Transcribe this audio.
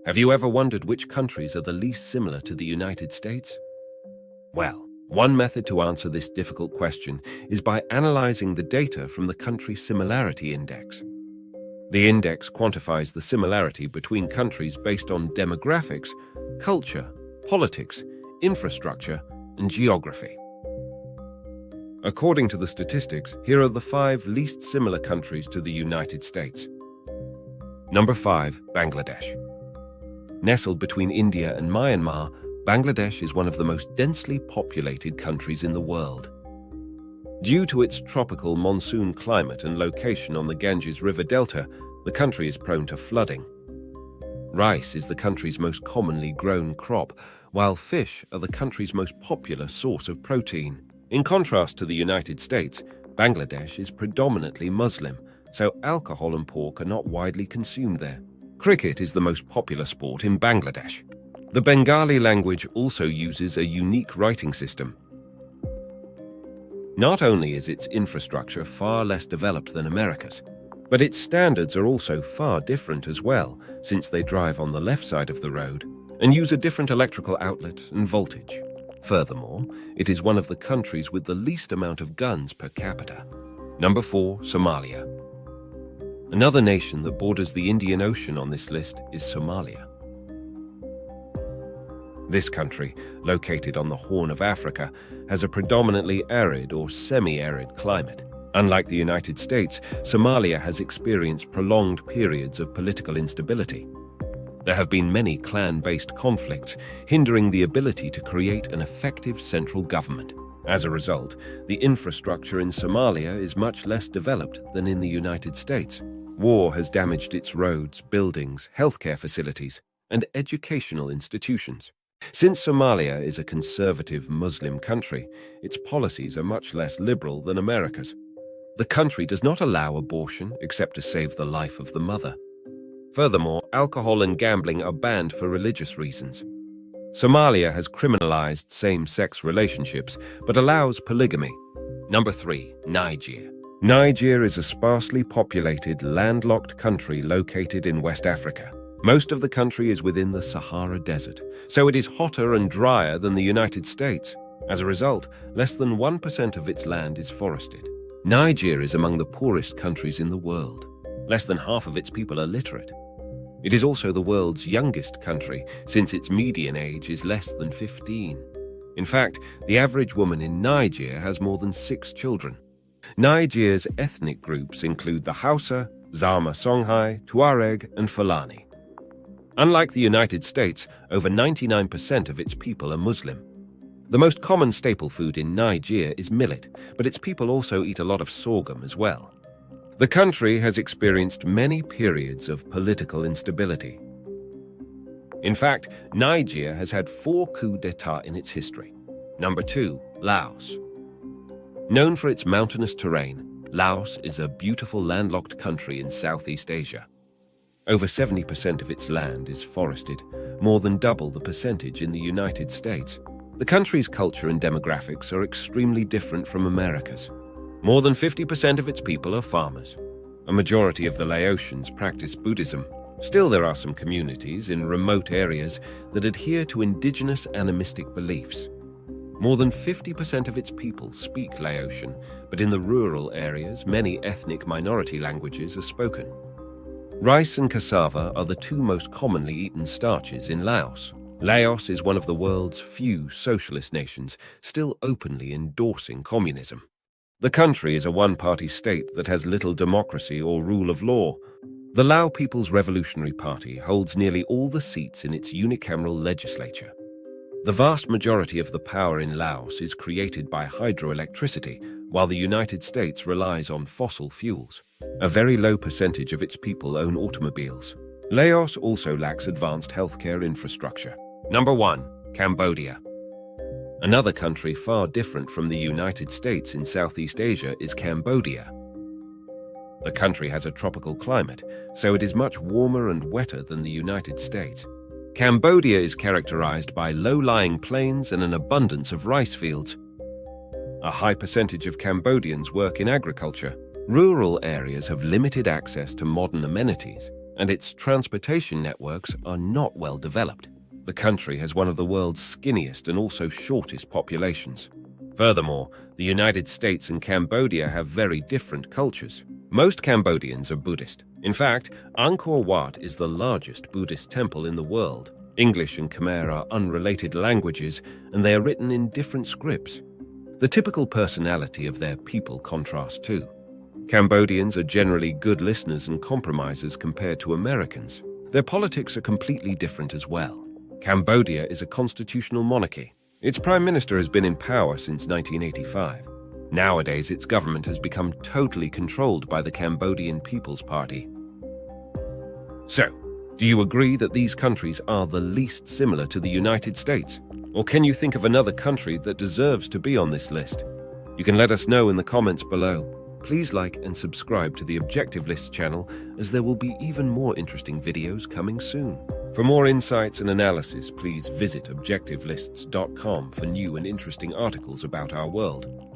Have you ever wondered which countries are the least similar to the United States? Well, one method to answer this difficult question is by analyzing the data from the Country Similarity Index. The index quantifies the similarity between countries based on demographics, culture, politics, infrastructure, and geography. According to the statistics, here are the 5 least similar countries to the United States. Number 5, Bangladesh. Nestled between India and Myanmar, Bangladesh is one of the most densely populated countries in the world. Due to its tropical monsoon climate and location on the Ganges River Delta, the country is prone to flooding. Rice is the country's most commonly grown crop, while fish are the country's most popular source of protein. In contrast to the United States, Bangladesh is predominantly Muslim, so alcohol and pork are not widely consumed there. Cricket is the most popular sport in Bangladesh. The Bengali language also uses a unique writing system. Not only is its infrastructure far less developed than America's, but its standards are also far different as well, since they drive on the left side of the road and use a different electrical outlet and voltage. Furthermore, it is one of the countries with the least amount of guns per capita. Number 4, Somalia. Another nation that borders the Indian Ocean on this list is Somalia. This country, located on the Horn of Africa, has a predominantly arid or semi-arid climate. Unlike the United States, Somalia has experienced prolonged periods of political instability. There have been many clan-based conflicts, hindering the ability to create an effective central government. As a result, the infrastructure in Somalia is much less developed than in the United States. War has damaged its roads, buildings, healthcare facilities, and educational institutions. Since Somalia is a conservative Muslim country, its policies are much less liberal than America's. The country does not allow abortion except to save the life of the mother. Furthermore, alcohol and gambling are banned for religious reasons. Somalia has criminalized same-sex relationships, but allows polygamy. Number 3, Niger. Niger is a sparsely populated, landlocked country located in West Africa. Most of the country is within the Sahara Desert, so it is hotter and drier than the United States. As a result, less than 1% of its land is forested. Niger is among the poorest countries in the world. Less than half of its people are literate. It is also the world's youngest country, since its median age is less than 15. In fact, the average woman in Niger has more than 6 children. Niger's ethnic groups include the Hausa, Zama Songhai, Tuareg, and Fulani. Unlike the United States, over 99% of its people are Muslim. The most common staple food in Niger is millet, but its people also eat a lot of sorghum as well. The country has experienced many periods of political instability. In fact, Niger has had 4 coups d'etat in its history. Number 2, Laos. Known for its mountainous terrain, Laos is a beautiful landlocked country in Southeast Asia. Over 70% of its land is forested, more than double the percentage in the United States. The country's culture and demographics are extremely different from America's. More than 50% of its people are farmers. A majority of the Laotians practice Buddhism. Still, there are some communities in remote areas that adhere to indigenous animistic beliefs. More than 50% of its people speak Laotian, but in the rural areas, many ethnic minority languages are spoken. Rice and cassava are the 2 most commonly eaten starches in Laos. Laos is one of the world's few socialist nations still openly endorsing communism. The country is a one-party state that has little democracy or rule of law. The Lao People's Revolutionary Party holds nearly all the seats in its unicameral legislature. The vast majority of the power in Laos is created by hydroelectricity, while the United States relies on fossil fuels. A very low percentage of its people own automobiles. Laos also lacks advanced healthcare infrastructure. Number 1, Cambodia. Another country far different from the United States in Southeast Asia is Cambodia. The country has a tropical climate, so it is much warmer and wetter than the United States. Cambodia is characterized by low-lying plains and an abundance of rice fields. A high percentage of Cambodians work in agriculture. Rural areas have limited access to modern amenities, and its transportation networks are not well developed. The country has one of the world's skinniest and also shortest populations. Furthermore, the United States and Cambodia have very different cultures. Most Cambodians are Buddhist. In fact, Angkor Wat is the largest Buddhist temple in the world. English and Khmer are unrelated languages, and they are written in different scripts. The typical personality of their people contrasts too. Cambodians are generally good listeners and compromisers compared to Americans. Their politics are completely different as well. Cambodia is a constitutional monarchy. Its prime minister has been in power since 1985. Nowadays, its government has become totally controlled by the Cambodian People's Party. So, do you agree that these countries are the least similar to the United States? Or can you think of another country that deserves to be on this list? You can let us know in the comments below. Please like and subscribe to the Objective List channel, as there will be even more interesting videos coming soon. For more insights and analysis, please visit objectivelists.com for new and interesting articles about our world.